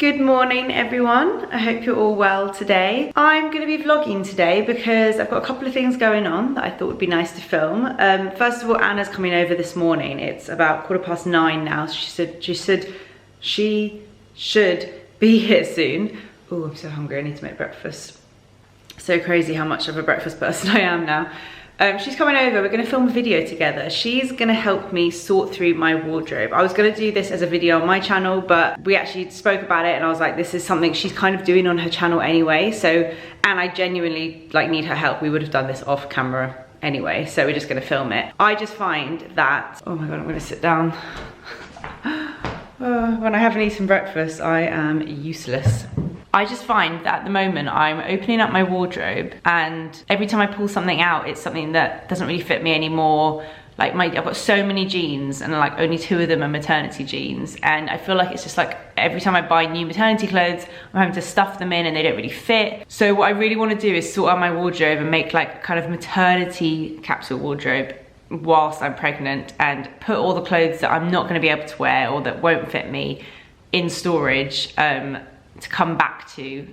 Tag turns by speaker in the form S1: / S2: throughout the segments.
S1: Good morning everyone, I hope you're all well today. I'm going to be vlogging today because I've got a couple of things going on that I thought would be nice to film. First of all, Anna's coming over this morning. It's about 9:15 now. She said she should be here soon. Oh, I'm so hungry, I need to make breakfast. So crazy how much of a breakfast person I am now. She's coming over, we're gonna film a video together. She's gonna help me sort through my wardrobe. I was gonna do this as a video on my channel, but we actually spoke about it and I was like, this is something she's kind of doing on her channel anyway. So, and I genuinely need her help. We would have done this off camera anyway, so we're just gonna film it. I just find that, oh my God, I'm gonna sit down. When I haven't eaten breakfast, I am useless. I just find that at the moment I'm opening up my wardrobe and every time I pull something out, it's something that doesn't really fit me anymore. Like I've got so many jeans and like only 2 of them are maternity jeans, and I feel like it's just like every time I buy new maternity clothes, I'm having to stuff them in and they don't really fit. So what I really want to do is sort out my wardrobe and make like a kind of maternity capsule wardrobe whilst I'm pregnant, and put all the clothes that I'm not going to be able to wear or that won't fit me in storage to come back to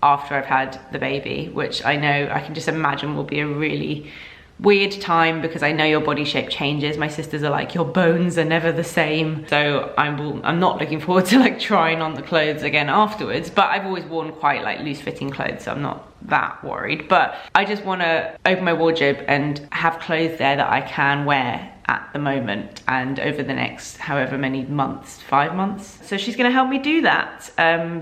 S1: after I've had the baby, which I know I can just imagine will be a really weird time because I know your body shape changes. My sisters are like, your bones are never the same. So I'm not looking forward to like trying on the clothes again afterwards, but I've always worn quite like loose fitting clothes, so I'm not that worried. But I just want to open my wardrobe and have clothes there that I can wear at the moment and over the next however many months, 5 months. So she's gonna help me do that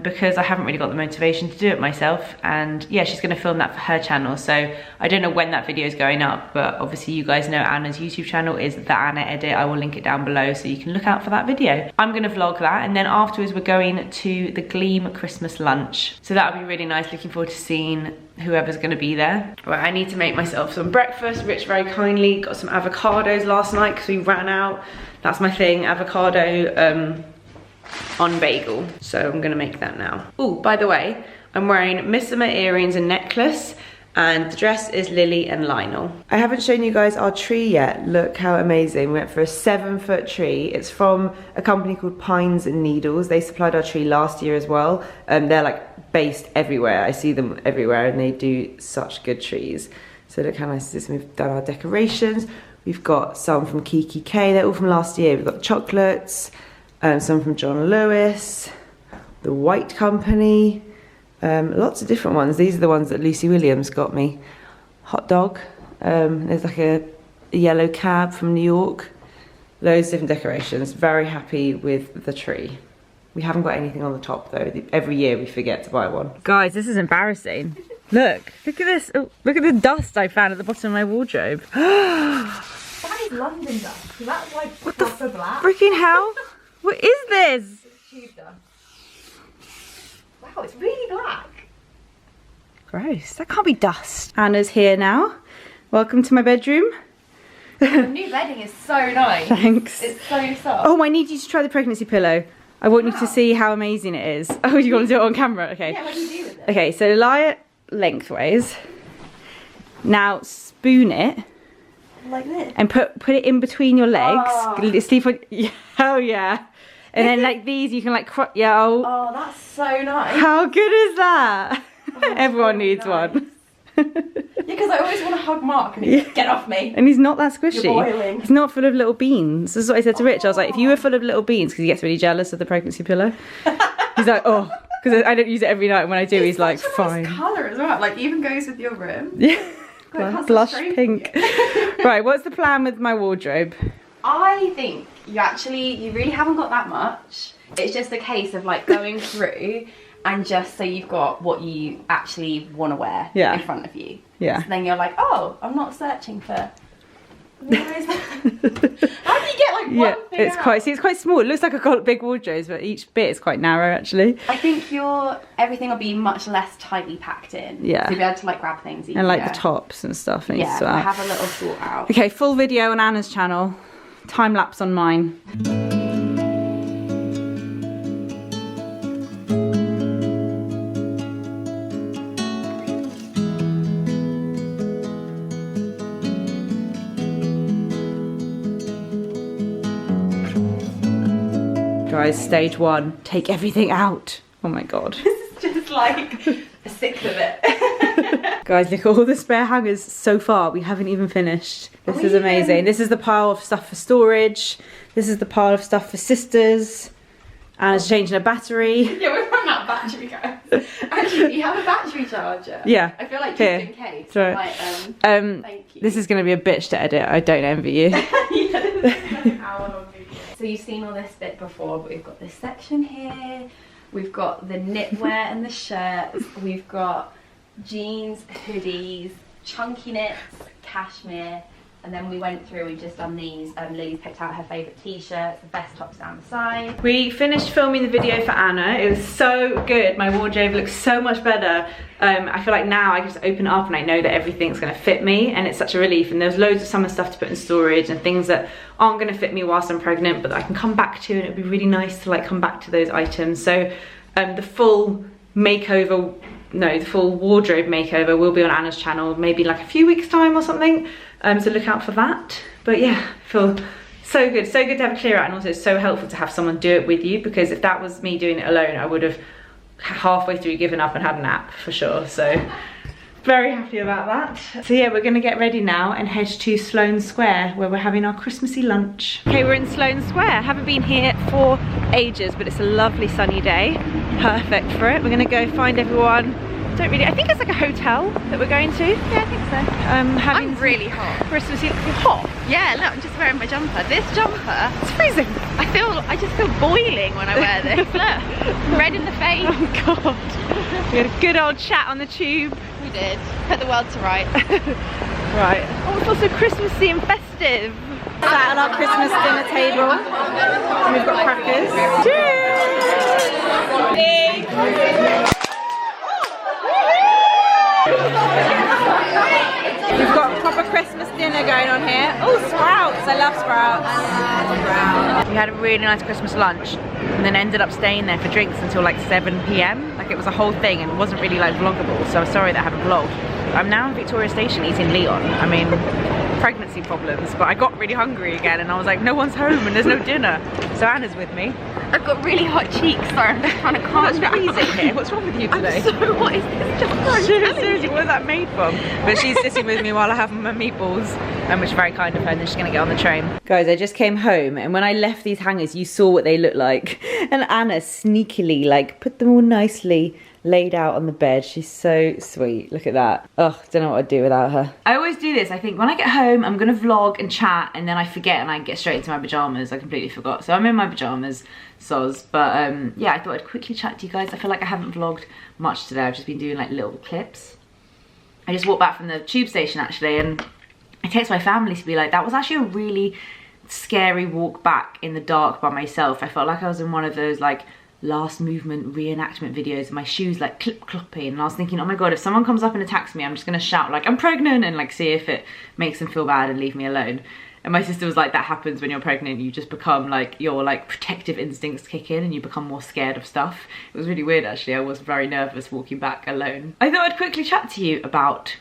S1: because I haven't really got the motivation to do it myself. And yeah, she's gonna film that for her channel. So I don't know when that video is going up, but obviously you guys know Anna's YouTube channel is The Anna Edit. I will link it down below so you can look out for that video. I'm gonna vlog that, and then afterwards we're going to the Gleam Christmas lunch. So that'll be really nice, looking forward to seeing whoever's gonna be there. Right, I need to make myself some breakfast. Rich very kindly got some avocados last night because we ran out. That's my thing, avocado on bagel. So I'm gonna make that now. Oh, by the way, I'm wearing Missoma earrings and necklace, and the dress is Lily and Lionel. I haven't shown you guys our tree yet. Look how amazing. We went for a 7-foot tree. It's from a company called Pines and Needles. They supplied our tree last year as well. They're like based everywhere. I see them everywhere and they do such good trees. So look how nice this is. We've done our decorations. We've got some from Kiki K. They're all from last year. We've got chocolates, some from John Lewis, the White Company. Lots of different ones. These are the ones that Lucy Williams got me. Hot dog. There's like a yellow cab from New York. Loads of different decorations. Very happy with the tree. We haven't got anything on the top though. Every year we forget to buy one. Guys, this is embarrassing. Look at this. Oh, look at the dust I found at the bottom of my wardrobe.
S2: That is London dust. That's like
S1: what the
S2: black.
S1: Freaking hell? What is this?
S2: It's tube dust. Wow, it's really black.
S1: Gross, that can't be dust. Anna's here now. Welcome to my bedroom.
S2: The new bedding is so nice.
S1: Thanks.
S2: It's so soft.
S1: Oh, I need you to try the pregnancy pillow. I want you to see how amazing it is. Oh, you want to do it on camera? Okay.
S2: Yeah, what do you do with it?
S1: Okay, so lie lengthways. Now spoon it.
S2: Like this?
S1: And put it in between your legs.
S2: Oh.
S1: Sleep on, oh yeah. And then like these, you can like, yeah.
S2: Oh, that's so nice.
S1: How good is that?
S2: Oh,
S1: Everyone
S2: so
S1: needs
S2: nice.
S1: one.
S2: Yeah, because I always want to hug Mark and he's get off me.
S1: And he's not that squishy.
S2: You're boiling.
S1: He's not full of little beans. This is what I said to Rich. I was like, if you were full of little beans, because he gets really jealous of the pregnancy pillow. He's like, oh, because I don't use it every night. And when I do, he's like, fine.
S2: Nice colour as well. Like even goes with your room.
S1: Yeah. Blush pink. Right, what's the plan with my wardrobe?
S2: I think you really haven't got that much. It's just a case of like going through and just so you've got what you actually want to wear in front of you.
S1: Yeah.
S2: So then you're like, oh, I'm not searching for. Where is that? How do you get like one thing
S1: it's
S2: out?
S1: it's quite small. It looks like I've got big wardrobes, but each bit is quite narrow actually.
S2: I think everything will be much less tightly packed in.
S1: Yeah.
S2: So you'll be able to like grab things easier.
S1: And like the tops and stuff. And
S2: yeah, I have a little sort out.
S1: Okay, full video on Anna's channel. Time lapse on mine. Guys, stage 1, take everything out. Oh my god.
S2: This is just like a sixth of it.
S1: Guys, look at all the spare hangers so far. We haven't even finished. This is amazing. This is the pile of stuff for storage. This is the pile of stuff for sisters. Anna's changing a battery.
S2: Yeah, we've run out of battery, guys. Actually, do you have a battery charger?
S1: Yeah.
S2: I feel like just
S1: here.
S2: in case.
S1: Right.
S2: Like, thank you.
S1: This is going to be a bitch to edit. I don't envy you.
S2: Yeah, this is like an hour-long video. So you've seen all this bit before, but we've got this section here. We've got the knitwear and the shirts. We've got jeans, hoodies, chunky knits, cashmere. And then we went through, we've just done these. Lily's picked out her favourite t-shirts, the best tops down the side. We finished filming the video for Anna. It was so good. My wardrobe looks so much better. I feel like now I can just open it up and I know that everything's gonna fit me, and it's such a relief. And there's loads of summer stuff to put in storage and things that aren't gonna fit me whilst I'm pregnant, but that I can come back to, and it'd be really nice to like come back to those items. So the full makeover, no, the full wardrobe makeover will be on Anna's channel, maybe like a few weeks time or something. So look out for that. But yeah, I feel so good to have a clear out, and also it's so helpful to have someone do it with you, because if that was me doing it alone, I would have halfway through given up and had a nap for sure. So very happy about that. So yeah, we're gonna get ready now and head to Sloane Square, where we're having our Christmassy lunch. Okay, we're in Sloane Square. Haven't been here for ages, but it's a lovely sunny day. Perfect for it. We're gonna go find everyone. I think it's like a hotel that we're going to. Yeah, I think so.
S1: I'm
S2: really hot.
S1: Christmassy, hot?
S2: Yeah, look, I'm just wearing my jumper. This jumper,
S1: It's freezing.
S2: I just feel boiling when I wear this. Look, red in the face.
S1: Oh god. We had a good old chat on the tube.
S2: We did. Put the world to right.
S1: Right. Oh, it's also Christmassy and festive. Sat at our Christmas dinner table. And we've got crackers. Cheers! We've got a proper Christmas dinner going on here. Oh, sprouts! I love sprouts. We had a really nice Christmas lunch and then ended up staying there for drinks until like 7 PM. Like it was a whole thing, and it wasn't really like vloggable, so I'm sorry that I haven't vlogged. I'm now in Victoria Station eating Leon. I mean, pregnancy problems, but I got really hungry again and I was like, no one's home and there's no dinner. So Anna's with me.
S2: I've got really hot cheeks, sorry, I'm just trying to calm down.
S1: What's freezing here? What's wrong with you today?
S2: I'm so, what is this jumper?
S1: Seriously, what is that made from? But she's sitting with me while I have my meatballs, which is very kind of her, and then she's gonna get on the train. Guys, I just came home and when I left these hangers, you saw what they looked like. And Anna sneakily like put them all nicely laid out on the bed. She's so sweet. Look at that. Ugh, don't know what I'd do without her. I always do this. I think when I get home, I'm gonna vlog and chat, and then I forget and I get straight into my pajamas. I completely forgot. So I'm in my pajamas, soz. But yeah, I thought I'd quickly chat to you guys. I feel like I haven't vlogged much today. I've just been doing like little clips. I just walked back from the tube station actually, and I text my family to be like, that was actually a really scary walk back in the dark by myself. I felt like I was in one of those like last movement reenactment videos, and my shoes like clip-clopping, and I was thinking, oh my god, if someone comes up and attacks me, I'm just gonna shout like, I'm pregnant, and like see if it makes them feel bad and leave me alone. And my sister was like, that happens when you're pregnant, you just become like, your like protective instincts kick in and you become more scared of stuff. It was really weird actually. I was very nervous walking back alone. I thought I'd quickly chat to you about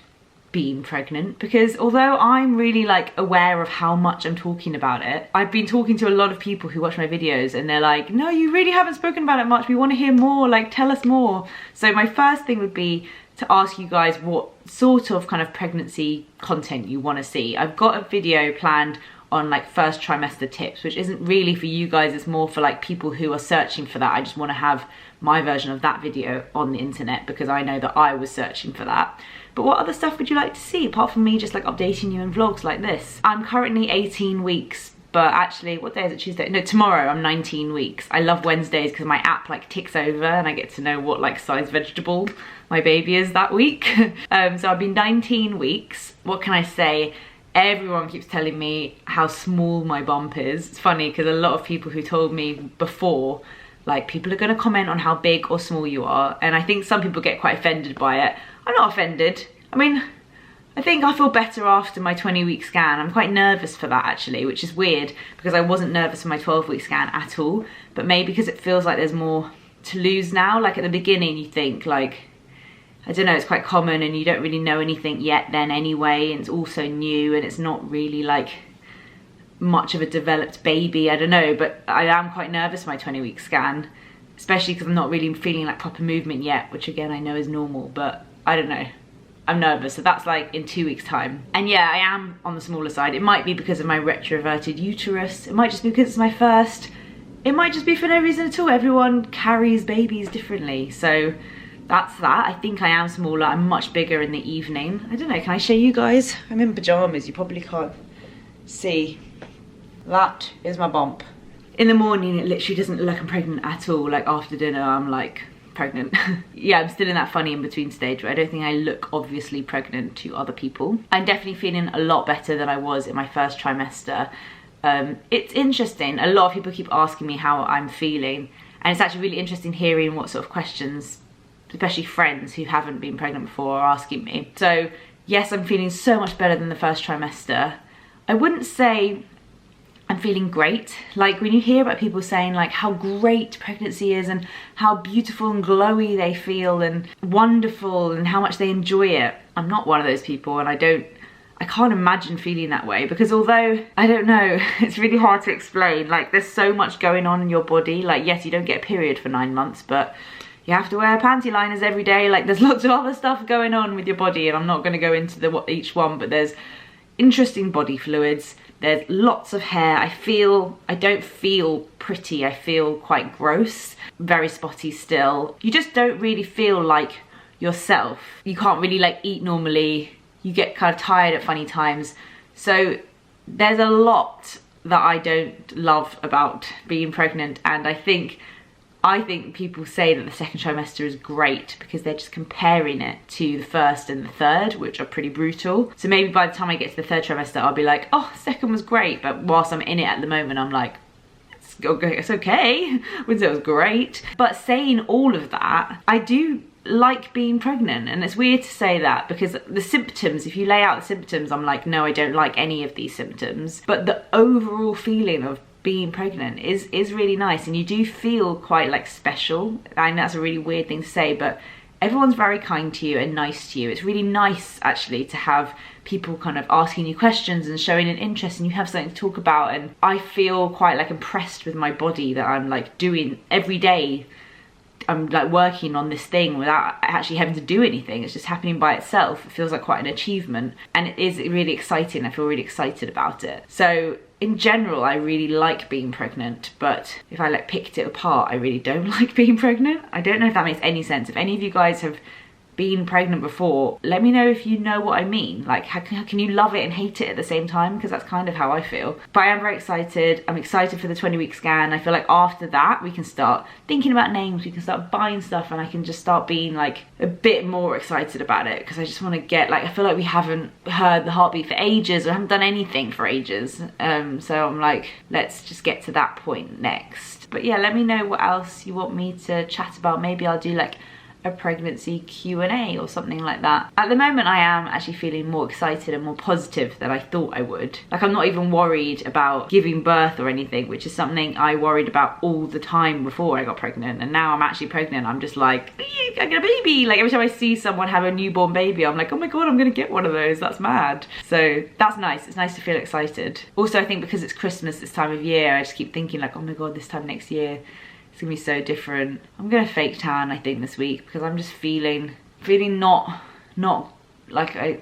S1: being pregnant, because although I'm really like aware of how much I'm talking about it, I've been talking to a lot of people who watch my videos and they're like, no, you really haven't spoken about it much, we want to hear more, like tell us more. So my first thing would be to ask you guys what sort of kind of pregnancy content you want to see. I've got a video planned on like first trimester tips, which isn't really for you guys, it's more for like people who are searching for that. I just want to have my version of that video on the internet because I know that I was searching for that. But what other stuff would you like to see apart from me just like updating you in vlogs like this? I'm currently 18 weeks, but actually, what day is it? Tuesday? No, tomorrow I'm 19 weeks. I love Wednesdays because my app like ticks over and I get to know what like size vegetable my baby is that week. So I've been 19 weeks. What can I say? Everyone keeps telling me how small my bump is. It's funny because a lot of people who told me before, like people are gonna comment on how big or small you are, and I think some people get quite offended by it. I'm not offended. I mean, I think I feel better after my 20-week scan. I'm quite nervous for that actually, which is weird because I wasn't nervous for my 12-week scan at all, but maybe because it feels like there's more to lose now. Like at the beginning you think like, I don't know, it's quite common and you don't really know anything yet then anyway, and it's also new and it's not really like much of a developed baby, I don't know, but I am quite nervous for my 20-week scan. especially because I'm not really feeling like proper movement yet, which again I know is normal, but I don't know. I'm nervous, so that's like in 2 weeks time. And yeah, I am on the smaller side. It might be because of my retroverted uterus. It might just be because it's my first. It might just be for no reason at all. Everyone carries babies differently. So that's that. I think I am smaller. I'm much bigger in the evening. I don't know, can I show you guys? I'm in pajamas, you probably can't see. That is my bump. In the morning, it literally doesn't look like I'm pregnant at all. Like after dinner, I'm like, pregnant. Yeah, I'm still in that funny in between stage where I don't think I look obviously pregnant to other people. I'm definitely feeling a lot better than I was in my first trimester. It's interesting, a lot of people keep asking me how I'm feeling, and it's actually really interesting hearing what sort of questions, especially friends who haven't been pregnant before, are asking me. So yes, I'm feeling so much better than the first trimester. I wouldn't say I'm feeling great. Like when you hear about people saying like how great pregnancy is and how beautiful and glowy they feel and wonderful and how much they enjoy it, I'm not one of those people, and I can't imagine feeling that way, because although, I don't know, it's really hard to explain. Like there's so much going on in your body. Like yes, you don't get a period for 9 months, but you have to wear panty liners every day. Like there's lots of other stuff going on with your body, and I'm not going to go into each one, but there's interesting body fluids. There's lots of hair. I don't feel pretty. I feel quite gross, very spotty still. You just don't really feel like yourself. You can't really like eat normally. You get kind of tired at funny times. So there's a lot that I don't love about being pregnant, and I think people say that the second trimester is great because they're just comparing it to the first and the third, which are pretty brutal. So maybe by the time I get to the third trimester, I'll be like, oh, second was great. But whilst I'm in it at the moment, I'm like, it's okay. I wouldn't say it was great. But saying all of that, I do like being pregnant, and it's weird to say that because the symptoms, if you lay out the symptoms, I'm like, no, I don't like any of these symptoms. But the overall feeling of being pregnant is really nice, and you do feel quite like special. I know that's a really weird thing to say, but everyone's very kind to you and nice to you. It's really nice actually to have people kind of asking you questions and showing an interest, and you have something to talk about. And I feel quite like impressed with my body that I'm like doing every day. I'm like working on this thing without actually having to do anything. It's just happening by itself. It feels like quite an achievement, and it is really exciting. I feel really excited about it. So in general, I really like being pregnant, but if I like picked it apart, I really don't like being pregnant. I don't know if that makes any sense. If any of you guys have been pregnant before, let me know if you know what I mean. Like how can you love it and hate it at the same time? Because that's kind of how I feel. But I am very excited. I'm excited for the 20-week scan. I feel like after that we can start thinking about names, we can start buying stuff, and I can just start being like a bit more excited about it, because I just want to get like, I feel like we haven't heard the heartbeat for ages, or haven't done anything for ages. So I'm like, let's just get to that point next. But yeah, let me know what else you want me to chat about. Maybe I'll do like a pregnancy Q&A or something like that. At the moment, I am actually feeling more excited and more positive than I thought I would. Like I'm not even worried about giving birth or anything, which is something I worried about all the time before I got pregnant. And now I'm actually pregnant, I'm just like, I get a baby. Like every time I see someone have a newborn baby, I'm like, oh my God, I'm gonna get one of those. That's mad. So that's nice. It's nice to feel excited. Also, I think because it's Christmas this time of year, I just keep thinking like, oh my God, this time next year, it's gonna be so different. I'm gonna fake tan, I think, this week, because I'm just feeling not like I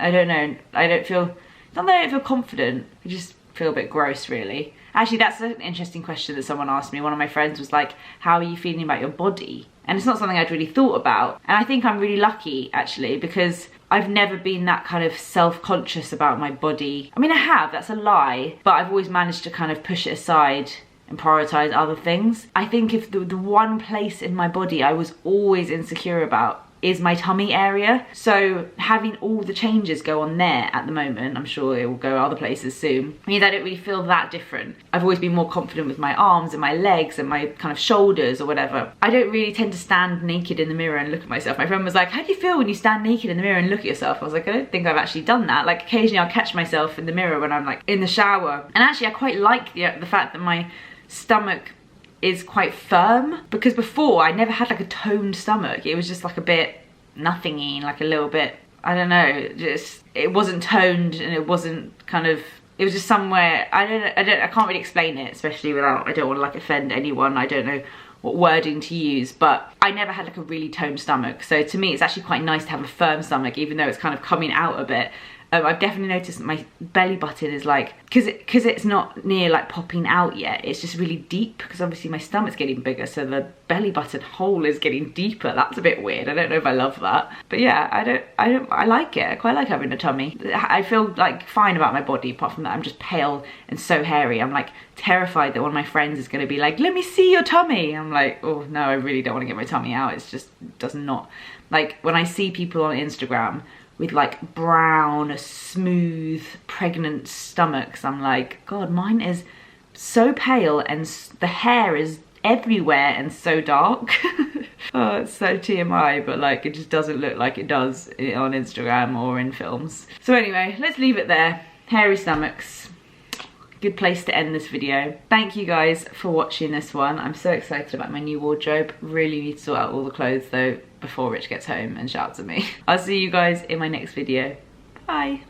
S1: don't know. I don't feel, it's not that I don't feel confident. I just feel a bit gross, really. Actually, that's an interesting question that someone asked me. One of my friends was like, how are you feeling about your body? And it's not something I'd really thought about. And I think I'm really lucky, actually, because I've never been that kind of self-conscious about my body. I mean, I have, that's a lie, but I've always managed to kind of push it aside and prioritize other things. I think if the one place in my body I was always insecure about is my tummy area. So having all the changes go on there at the moment, I'm sure it will go other places soon, means I don't really feel that different. I've always been more confident with my arms and my legs and my kind of shoulders or whatever. I don't really tend to stand naked in the mirror and look at myself. My friend was like, how do you feel when you stand naked in the mirror and look at yourself? I was like, I don't think I've actually done that. Like occasionally I'll catch myself in the mirror when I'm like in the shower. And actually I quite like the fact that my stomach is quite firm, because before I never had like a toned stomach. It was just like a bit nothingy, like a little bit, I don't know, just it wasn't toned, and it wasn't kind of, it was just somewhere, I can't really explain it, especially without, I don't want to like offend anyone. I don't know what wording to use, but I never had like a really toned stomach, so to me it's actually quite nice to have a firm stomach, even though it's kind of coming out a bit. I've definitely noticed that my belly button is like, because it's not near like popping out yet, it's just really deep, because obviously my stomach's getting bigger, so the belly button hole is getting deeper. That's a bit weird. I don't know if I love that, but yeah, I like it. I quite like having a tummy. I feel like fine about my body, apart from that I'm just pale and so hairy. I'm like terrified that one of my friends is going to be like, let me see your tummy. I'm like, oh no, I really don't want to get my tummy out. It's just does not, like when I see people on Instagram with like brown, smooth, pregnant stomachs, I'm like, God, mine is so pale and the hair is everywhere and so dark. Oh, it's so TMI, but like it just doesn't look like it does on Instagram or in films. So anyway, let's leave it there. Hairy stomachs. Good place to end this video. Thank you guys for watching this one. I'm so excited about my new wardrobe. Really need to sort out all the clothes though before Rich gets home and shouts at me. I'll see you guys in my next video. Bye.